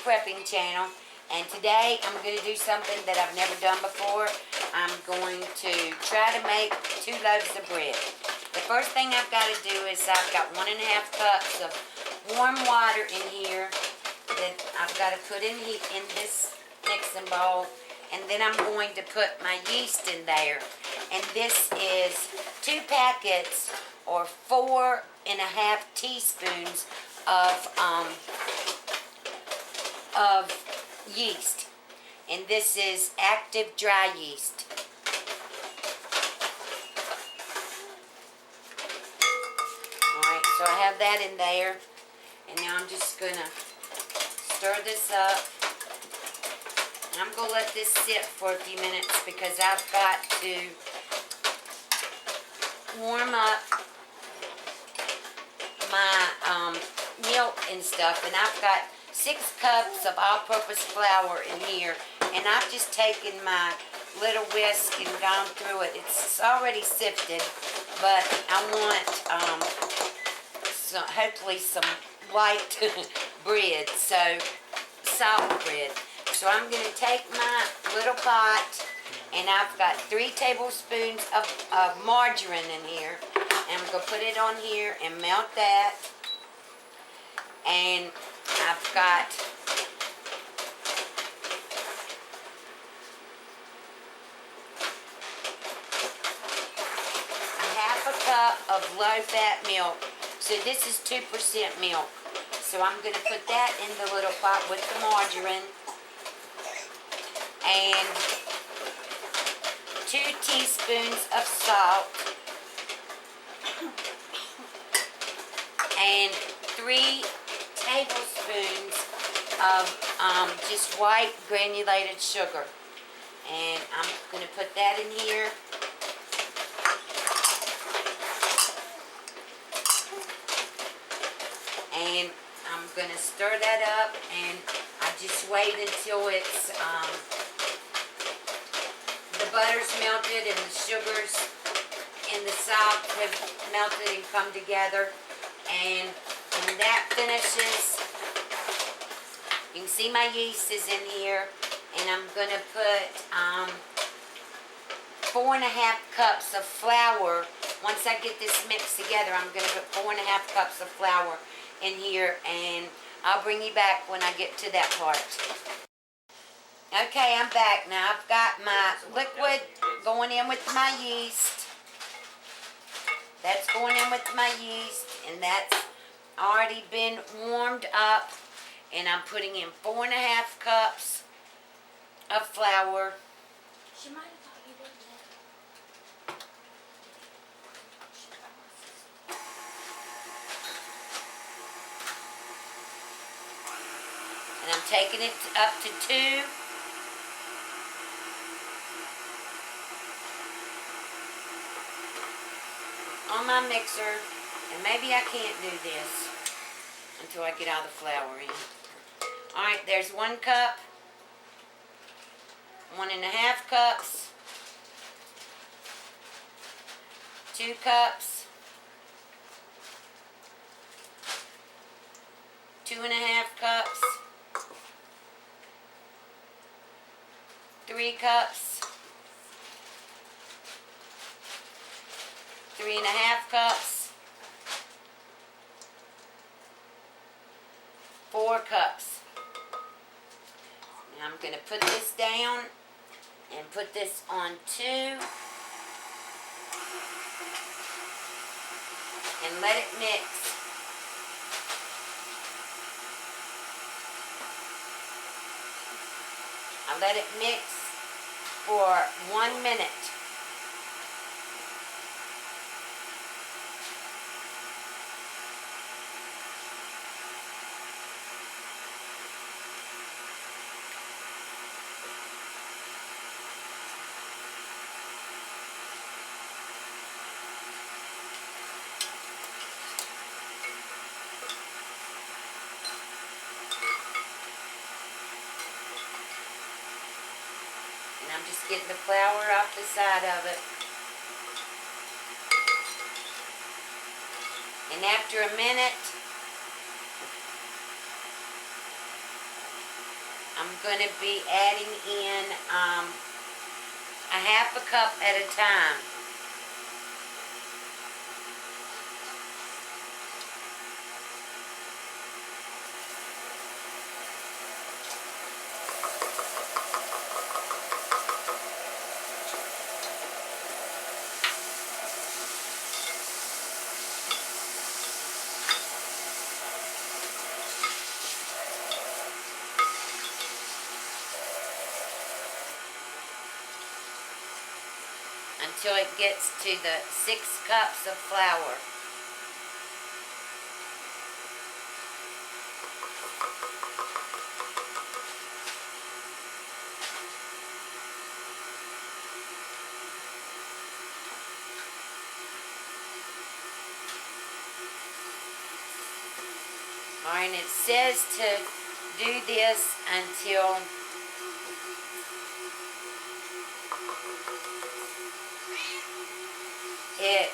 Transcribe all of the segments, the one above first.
Prepping channel, and today I'm going to do something that I've never done before. I'm going to try to make 2 loaves of bread. The first thing I've got to do is I've got 1.5 cups of warm water in here that I've got to put in this mixing bowl, and then I'm going to put my yeast in there. And this is 2 packets or 4.5 teaspoons of yeast, and this is active dry yeast. Alright, so I have that in there, and now I'm just gonna stir this up. I'm gonna let this sit for a few minutes because I've got to warm up my milk and stuff, and I've got 6 cups of all-purpose flour in here, and I've just taken my little whisk and gone through it. It's already sifted, but I want hopefully some white bread, so soft bread. So I'm going to take my little pot, and I've got 3 tablespoons of margarine in here, and I'm going to put it on here and melt that. And I've got a 1/2 cup of low-fat milk. So this is 2% milk. So I'm going to put that in the little pot with the margarine. And 2 teaspoons of salt. And 3 tablespoons of just white granulated sugar, and I'm going to put that in here. And I'm going to stir that up, and I just wait until it's the butter's melted and the sugars and the salt have melted and come together. And when that finishes, you can see my yeast is in here, and I'm going to put 4.5 cups of flour. Once I get this mixed together, I'm going to put 4.5 cups of flour in here, and I'll bring you back when I get to that part. Okay, I'm back now. I've got my liquid going in with my yeast. That's going in with my yeast, and that's already been warmed up, and I'm putting in 4.5 cups of flour. She might have thought you did that. And I'm taking it up to 2. On my mixer, and maybe I can't do this until I get all the flour in. Alright, there's 1 cup, 1.5 cups, 2 cups, 2.5 cups, 3 cups, 3.5 cups, 4 cups. Now I'm going to put this down and put this on 2 and let it mix. I let it mix for 1 minute. I'm just getting the flour off the side of it. And after a minute, I'm going to be adding in a half a cup at a time. Until it gets to the 6 cups of flour. Alright, and it says to do this until it,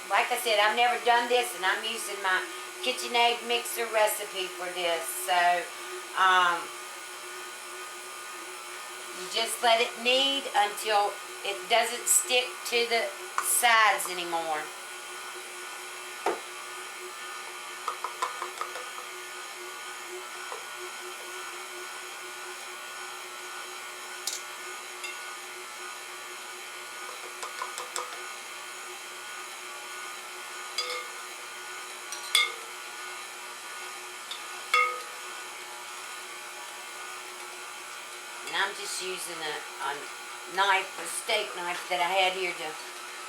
like I said, I've never done this, and I'm using my KitchenAid mixer recipe for this. So, you just let it knead until it doesn't stick to the sides anymore. And I'm just using a knife, a steak knife that I had here to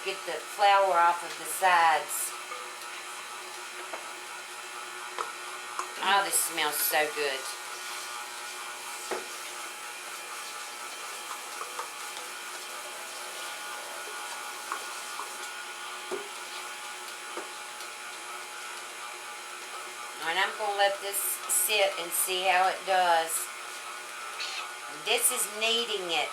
get the flour off of the sides. Oh, this smells so good. And I'm going to let this sit and see how it does. This is kneading it.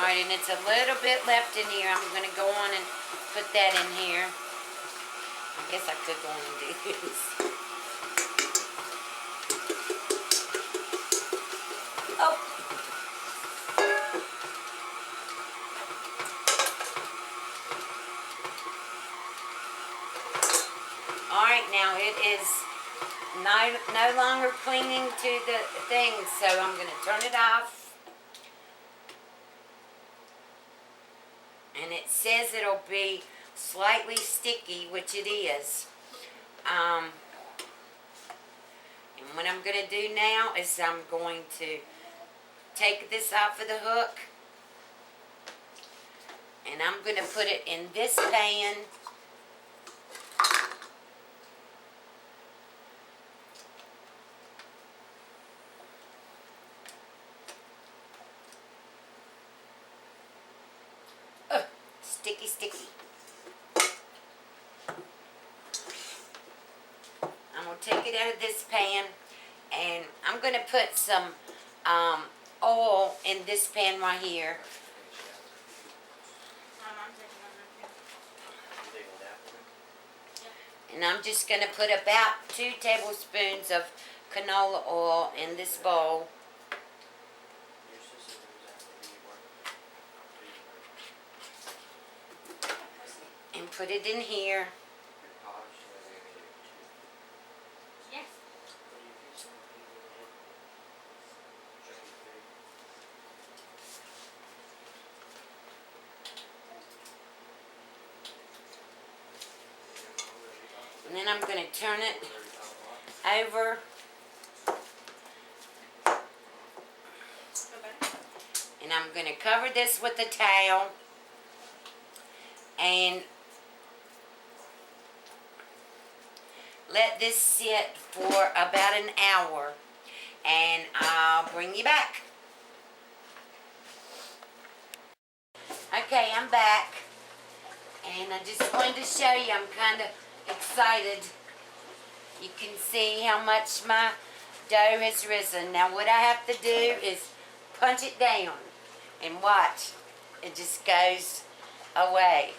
Alright, and it's a little bit left in here. I'm going to go on and put that in here. I guess I could go on and do this. Oh! Alright, now it is no longer clinging to the thing, so I'm going to turn it off. And it says it'll be slightly sticky, which it is. And what I'm going to do now is I'm going to take this off of the hook. And I'm going to put it in this pan. Sticky, sticky. I'm going to take it out of this pan, and I'm going to put some oil in this pan right here. And I'm just going to put about 2 tablespoons of canola oil in this bowl. And put it in here. Yes. And then I'm going to turn it over. And I'm going to cover this with a towel. And let this sit for about an hour. And I'll bring you back. Okay, I'm back. And I just wanted to show you, I'm kind of excited. You can see how much my dough has risen. Now what I have to do is punch it down and watch. It just goes away.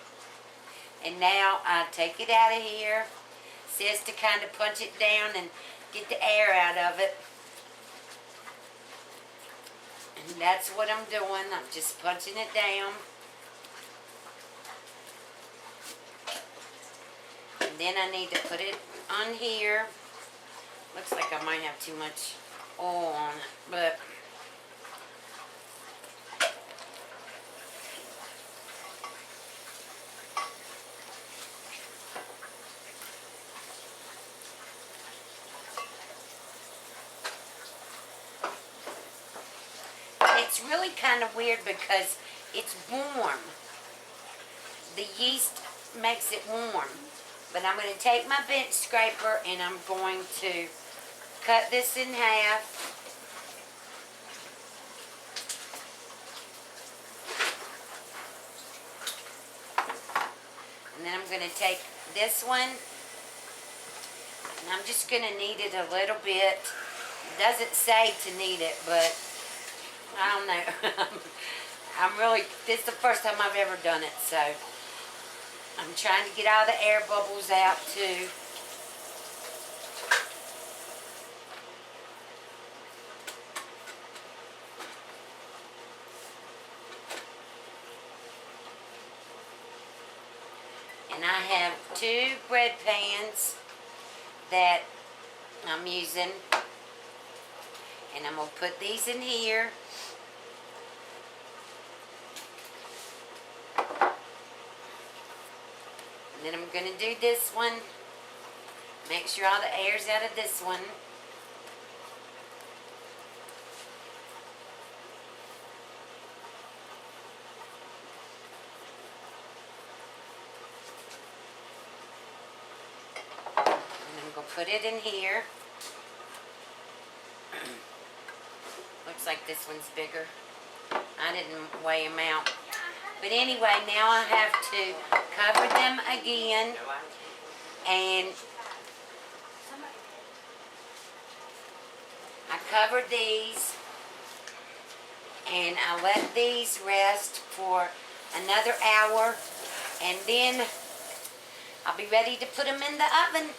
And now I take it out of here. It says to kind of punch it down and get the air out of it. And that's what I'm doing. I'm just punching it down. And then I need to put it on here. Looks like I might have too much oil on it, but it's really kind of weird because it's warm. The yeast makes it warm. But I'm going to take my bench scraper and I'm going to cut this in half. And then I'm going to take this one and I'm just going to knead it a little bit. It doesn't say to knead it, but I don't know. This is the first time I've ever done it, so I'm trying to get all the air bubbles out too. And I have 2 bread pans that I'm using. And I'm going to put these in here. And then I'm going to do this one. Make sure all the air's out of this one. And I'm going to put it in here. Looks like this one's bigger. I didn't weigh them out. But anyway, now I have to cover them again. And I covered these. And I let these rest for another hour. And then I'll be ready to put them in the oven.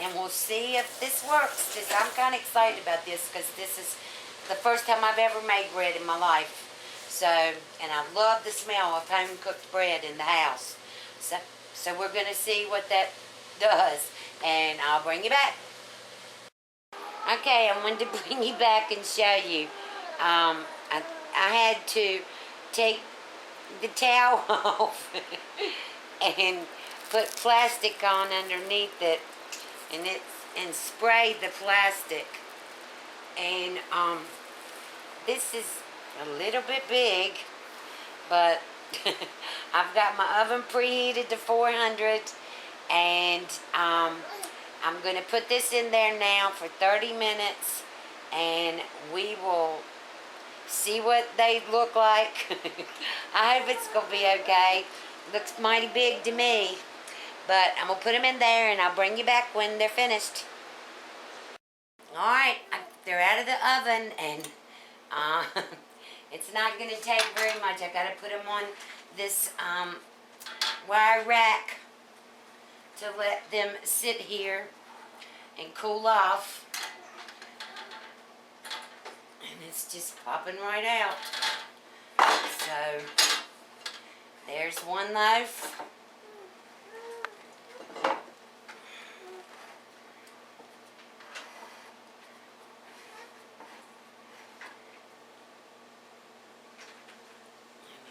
And we'll see if this works. I'm kind of excited about this because this is the first time I've ever made bread in my life. So, and I love the smell of home-cooked bread in the house. So we're going to see what that does. And I'll bring you back. Okay, I wanted to bring you back and show you. I had to take the towel off and put plastic on underneath it. And spray the plastic. And this is a little bit big, but I've got my oven preheated to 400, and I'm going to put this in there now for 30 minutes, and we will see what they look like. I hope it's going to be okay. Looks mighty big to me, but I'm going to put them in there, and I'll bring you back when they're finished. Alright, they're out of the oven, and it's not going to take very much. I got to put them on this wire rack to let them sit here and cool off. And it's just popping right out. So, there's one loaf.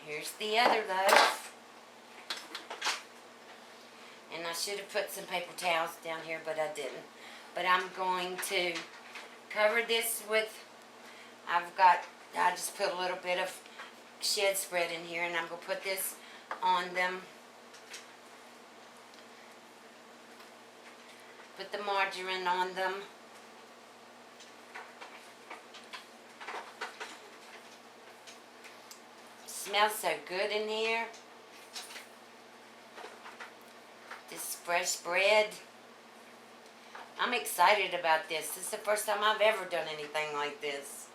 Here's the other loaf. And I should have put some paper towels down here, but I didn't. But I'm going to cover this with, I just put a little bit of shed spread in here, and I'm going to put this on them. Put the margarine on them. smells so good in here. This fresh bread. I'm excited about this. This is the first time I've ever done anything like this.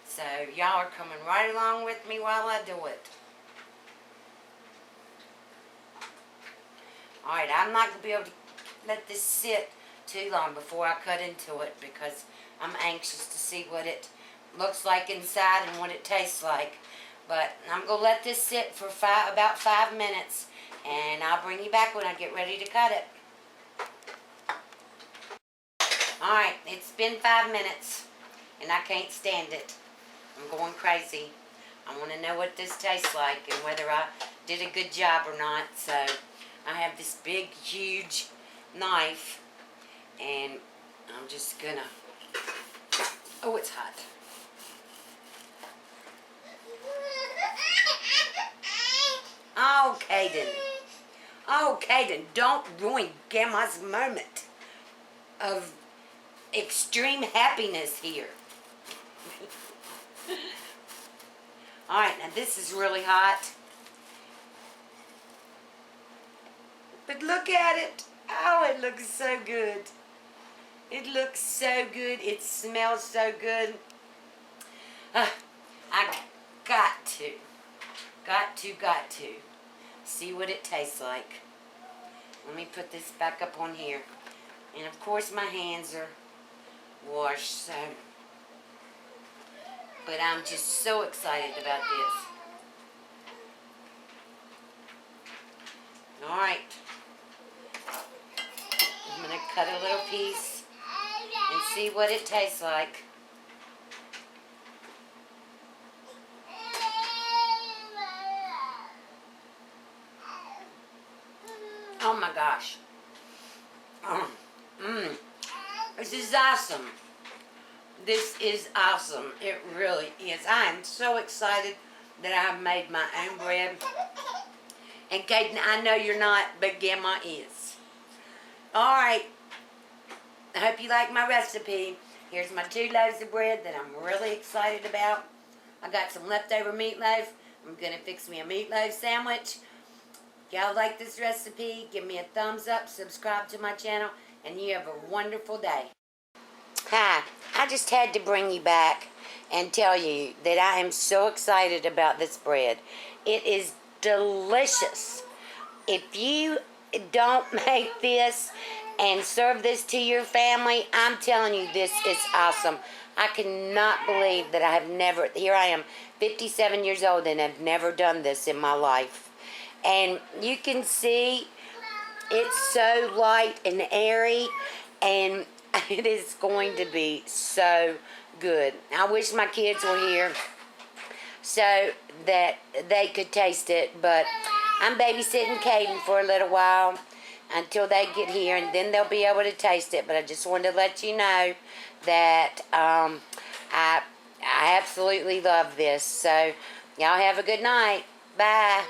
So y'all are coming right along with me while I do it. Alright, I'm not going to be able to let this sit too long before I cut into it because I'm anxious to see what it looks like inside and what it tastes like. But I'm going to let this sit for about 5 minutes, and I'll bring you back when I get ready to cut it. Alright, it's been 5 minutes, and I can't stand it. I'm going crazy. I want to know what this tastes like and whether I did a good job or not. So I have this big, huge knife, and I'm just gonna, oh, it's hot. Oh, Caden. Oh, Caden, don't ruin Grandma's moment of extreme happiness here. Alright, now this is really hot. But look at it. Oh, it looks so good. It looks so good. It smells so good. I got to see what it tastes like. Let me put this back up on here. And of course my hands are washed, so. But I'm just so excited about this. Alright. I'm going to cut a little piece and see what it tastes like. Oh my gosh. This is awesome. This is awesome. It really is. I am so excited that I have made my own bread. And Caden, I know you're not, but Grandma is. Alright. I hope you like my recipe. Here's my 2 loaves of bread that I'm really excited about. I got some leftover meatloaf. I'm going to fix me a meatloaf sandwich. If y'all like this recipe, give me a thumbs up, subscribe to my channel, and you have a wonderful day. Hi, I just had to bring you back and tell you that I am so excited about this bread. It is delicious. If you don't make this and serve this to your family, I'm telling you, this is awesome. I cannot believe that I have never, here I am, 57 years old, and have never done this in my life. And you can see it's so light and airy, and it is going to be so good. I wish my kids were here so that they could taste it, but I'm babysitting Caden for a little while until they get here, and then they'll be able to taste it. But I just wanted to let you know that I absolutely love this. So y'all have a good night. Bye.